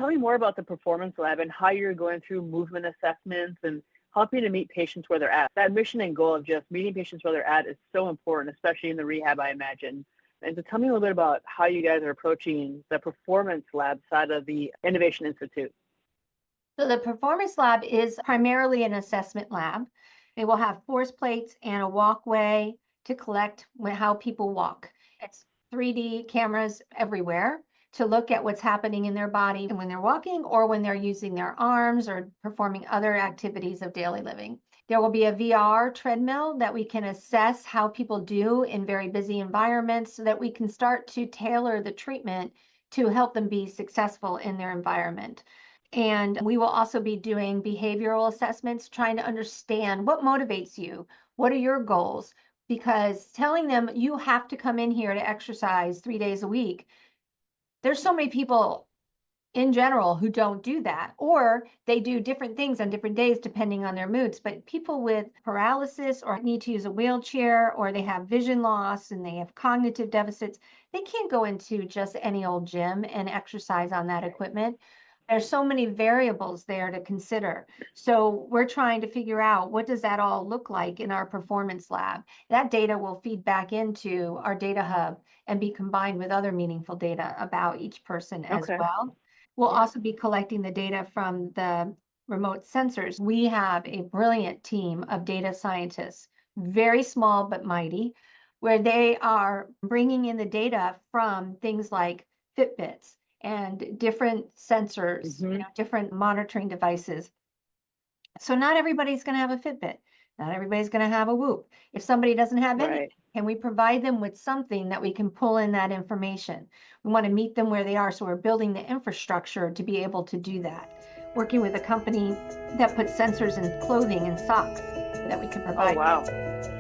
tell me more about the Performance Lab and how you're going through movement assessments and helping to meet patients where they're at. That mission and goal of just meeting patients where they're at is so important, especially in the rehab, I imagine. And so tell me a little bit about how you guys are approaching the Performance Lab side of the Innovation Institute. So the Performance Lab is primarily an assessment lab. It will have force plates and a walkway to collect how people walk. It's 3D cameras everywhere to look at what's happening in their body when they're walking or when they're using their arms or performing other activities of daily living. There will be a VR treadmill that we can assess how people do in very busy environments so that we can start to tailor the treatment to help them be successful in their environment. And we will also be doing behavioral assessments, trying to understand what motivates you. What are your goals? Because telling them you have to come in here to exercise 3 days a week, there's so many people in general who don't do that, or they do different things on different days depending on their moods. But people with paralysis or need to use a wheelchair or they have vision loss and they have cognitive deficits, they can't go into just any old gym and exercise on that equipment. There's so many variables there to consider. So we're trying to figure out what does that all look like in our performance lab. That data will feed back into our data hub and be combined with other meaningful data about each person as Okay. well. We'll Yeah. also be collecting the data from the remote sensors. We have a brilliant team of data scientists, very small but mighty, where they are bringing in the data from things like Fitbits and different sensors, Hmm. different monitoring devices. So not everybody's going to have a Fitbit. Not everybody's going to have a Whoop. If somebody doesn't have any, Right. can we provide them with something that we can pull in that information? We want to meet them where they are. So we're building the infrastructure to be able to do that. Working with a company that puts sensors in clothing and socks that we can Oh, provide. wow.